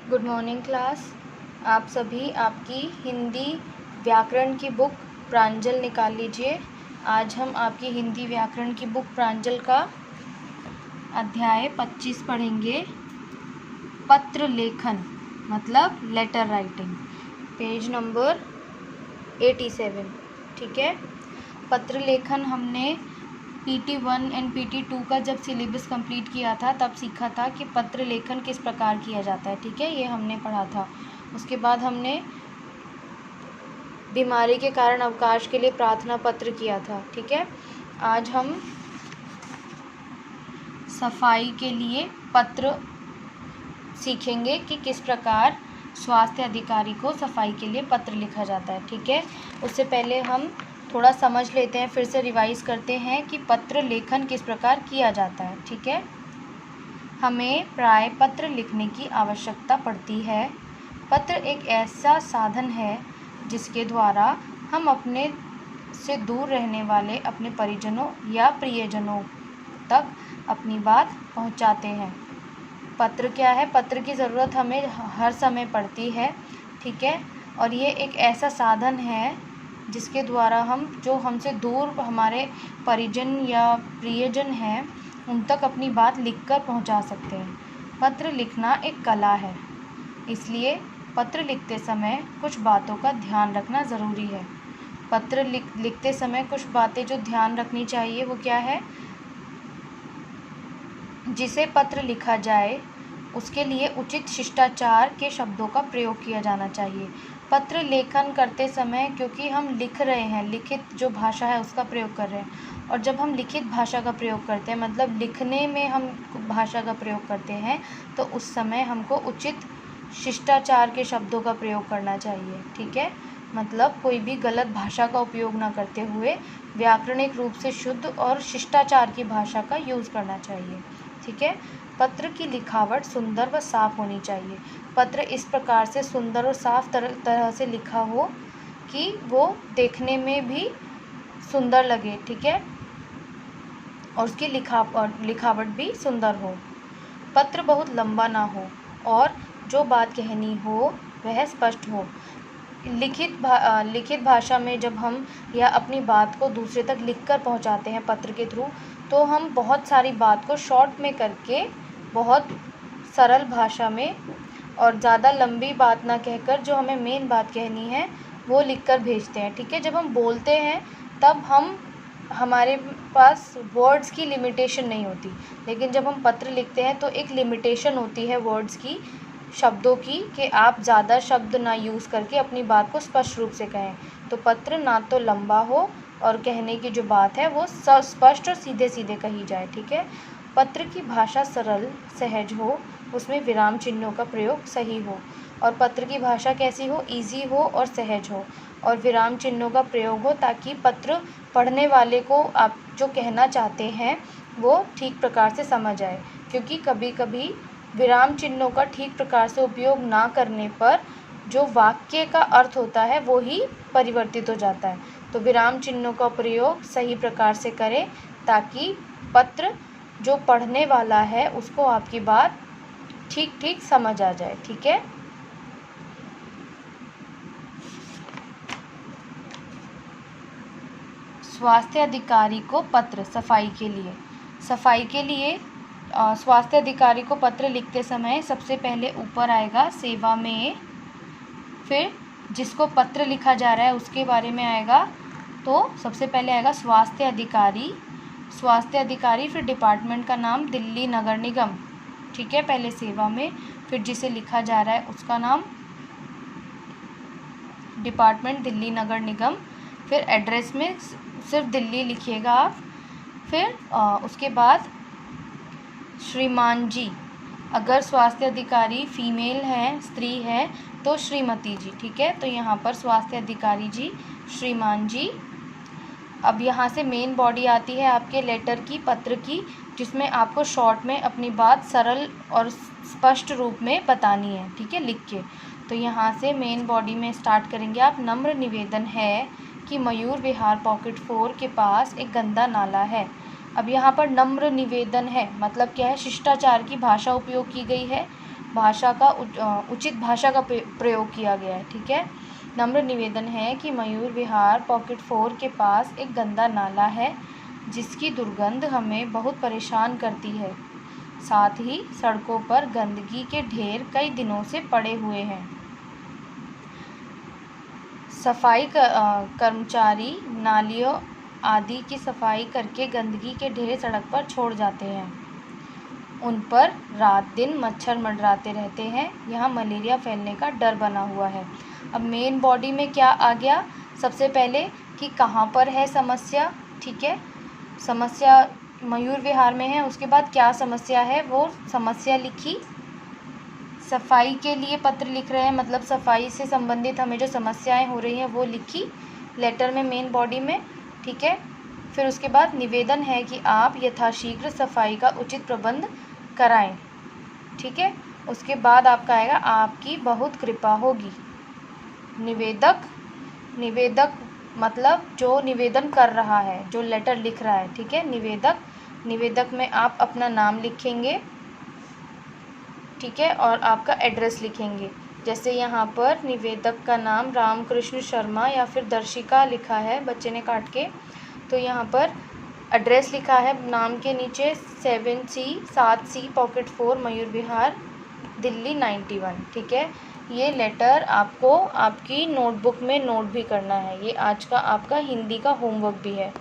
Good morning class. आप सभी आपकी हिंदी व्याकरण की बुक प्रांजल निकाल लीजिए। आज हम आपकी हिंदी व्याकरण की बुक प्रांजल का अध्याय 25 पढ़ेंगे। पत्र लेखन मतलब लेटर राइटिंग, पेज नंबर 87। ठीक है। पत्र लेखन हमने PT1 एंड PT2 का जब सिलेबस कंप्लीट किया था तब सीखा था कि पत्र लेखन किस प्रकार किया जाता है। ठीक है, ये हमने पढ़ा था। उसके बाद हमने बीमारी के कारण अवकाश के लिए प्रार्थना पत्र किया था। ठीक है, आज हम सफाई के लिए पत्र सीखेंगे कि किस प्रकार स्वास्थ्य अधिकारी को सफाई के लिए पत्र लिखा जाता है। ठीक है, उससे पहले हम थोड़ा समझ लेते हैं, फिर से रिवाइज करते हैं कि पत्र लेखन किस प्रकार किया जाता है। ठीक है, हमें प्राय पत्र लिखने की आवश्यकता पड़ती है। पत्र एक ऐसा साधन है जिसके द्वारा हम अपने से दूर रहने वाले अपने परिजनों या प्रियजनों तक अपनी बात पहुंचाते हैं। पत्र क्या है? पत्र की ज़रूरत हमें हर समय पड़ती है। ठीक है, और ये एक ऐसा साधन है जिसके द्वारा हम जो हमसे दूर हमारे परिजन या प्रियजन हैं उन तक अपनी बात लिखकर पहुंचा सकते हैं। पत्र लिखना एक कला है, इसलिए पत्र लिखते समय कुछ बातों का ध्यान रखना ज़रूरी है। पत्र लिखते समय कुछ बातें जो ध्यान रखनी चाहिए वो क्या है? जिसे पत्र लिखा जाए उसके लिए उचित शिष्टाचार के शब्दों का प्रयोग किया जाना चाहिए। पत्र लेखन करते समय क्योंकि हम लिख रहे हैं, लिखित जो भाषा है उसका प्रयोग कर रहे हैं, और जब हम लिखित भाषा का प्रयोग करते हैं मतलब लिखने में हम भाषा का प्रयोग करते हैं तो उस समय हमको उचित शिष्टाचार के शब्दों का प्रयोग करना चाहिए। ठीक है, मतलब कोई भी गलत भाषा का उपयोग ना करते हुए व्याकरणिक रूप से शुद्ध और शिष्टाचार की भाषा का यूज़ करना चाहिए। ठीक है, पत्र की लिखावट सुंदर व साफ होनी चाहिए। पत्र इस प्रकार से सुंदर और साफ तरह से लिखा हो कि वो देखने में भी सुंदर लगे। ठीक है, और उसकी लिखावट भी सुंदर हो। पत्र बहुत लंबा ना हो और जो बात कहनी हो वह स्पष्ट हो। लिखित भाषा में जब हम या अपनी बात को दूसरे तक लिखकर पहुंचाते हैं पत्र के थ्रू, तो हम बहुत सारी बात को शॉर्ट में करके बहुत सरल भाषा में और ज़्यादा लंबी बात ना कहकर जो हमें मेन बात कहनी है वो लिखकर भेजते हैं। ठीक है, जब हम बोलते हैं तब हमारे पास वर्ड्स की लिमिटेशन नहीं होती, लेकिन जब हम पत्र लिखते हैं तो एक लिमिटेशन होती है वर्ड्स की, शब्दों की, कि आप ज़्यादा शब्द ना यूज़ करके अपनी बात को स्पष्ट रूप से कहें। तो पत्र ना तो लंबा हो और कहने की जो बात है वो स्पष्ट और सीधे सीधे कही जाए। ठीक है, पत्र की भाषा सरल सहज हो, उसमें विराम चिन्हों का प्रयोग सही हो। और पत्र की भाषा कैसी हो? ईजी हो और सहज हो और विराम चिन्हों का प्रयोग हो, ताकि पत्र पढ़ने वाले को आप जो कहना चाहते हैं वो ठीक प्रकार से समझ आए। क्योंकि कभी कभी विराम चिन्हों का ठीक प्रकार से उपयोग ना करने पर जो वाक्य का अर्थ होता है वो ही परिवर्तित हो जाता है। तो विराम चिन्हों का प्रयोग सही प्रकार से करें ताकि पत्र जो पढ़ने वाला है उसको आपकी बात ठीक ठीक समझ आ जाए। ठीक है, स्वास्थ्य अधिकारी को पत्र सफाई के लिए स्वास्थ्य अधिकारी को पत्र लिखते समय सबसे पहले ऊपर आएगा सेवा में, फिर जिसको पत्र लिखा जा रहा है उसके बारे में आएगा, तो सबसे पहले आएगा स्वास्थ्य अधिकारी, फिर डिपार्टमेंट का नाम दिल्ली नगर निगम। ठीक है, पहले सेवा में, फिर जिसे लिखा जा रहा है उसका नाम डिपार्टमेंट दिल्ली नगर निगम, फिर एड्रेस में सिर्फ दिल्ली लिखिएगा आप, फिर उसके बाद श्रीमान जी, अगर स्वास्थ्य अधिकारी फीमेल है, स्त्री है, तो श्रीमती जी। ठीक है, तो यहाँ पर स्वास्थ्य अधिकारी जी, श्रीमान जी। अब यहाँ से मेन बॉडी आती है आपके लेटर की, पत्र की, जिसमें आपको शॉर्ट में अपनी बात सरल और स्पष्ट रूप में बतानी है। ठीक है, लिख के। तो यहाँ से मेन बॉडी में स्टार्ट करेंगे आप। नम्र निवेदन है कि मयूर विहार पॉकेट 4 के पास एक गंदा नाला है। अब यहाँ पर नम्र निवेदन है मतलब क्या है? शिष्टाचार की भाषा उपयोग की गई है। भाषा का उचित भाषा का प्रयोग किया गया है। ठीक है। नम्र निवेदन है कि मयूर विहार पॉकेट 4 के पास एक गंदा नाला है जिसकी दुर्गंध हमें बहुत परेशान करती है। साथ ही सड़कों पर गंदगी के ढेर कई दिनों से पड़े हुए हैं। सफाई कर्मचारी नालियों आदि की सफाई करके गंदगी के ढेर सड़क पर छोड़ जाते हैं। उन पर रात दिन मच्छर मंडराते रहते हैं। यहाँ मलेरिया फैलने का डर बना हुआ है। अब मेन बॉडी में क्या आ गया? सबसे पहले कि कहाँ पर है समस्या। ठीक है, समस्या मयूर विहार में है। उसके बाद क्या समस्या है वो समस्या लिखी। सफाई के लिए पत्र लिख रहे हैं, मतलब सफाई से संबंधित हमें जो समस्याएं हो रही हैं वो लिखी लेटर में, मेन बॉडी में। ठीक है। फिर उसके बाद निवेदन है कि आप यथाशीघ्र सफाई का उचित प्रबंध कराएं। ठीक है। उसके बाद आपका आएगा आपकी बहुत कृपा होगी। निवेदक मतलब जो निवेदन कर रहा है, जो लेटर लिख रहा है। ठीक है। निवेदक में आप अपना नाम लिखेंगे। ठीक है। और आपका एड्रेस लिखेंगे। जैसे यहाँ पर निवेदक का नाम रामकृष्ण शर्मा या फिर दर्शिका लिखा है बच्चे ने काट के, तो यहाँ पर एड्रेस लिखा है नाम के नीचे 7C पॉकेट 4 मयूर विहार दिल्ली 91। ठीक है। ये लेटर आपको आपकी नोटबुक में नोट भी करना है। ये आज का आपका हिंदी का होमवर्क भी है।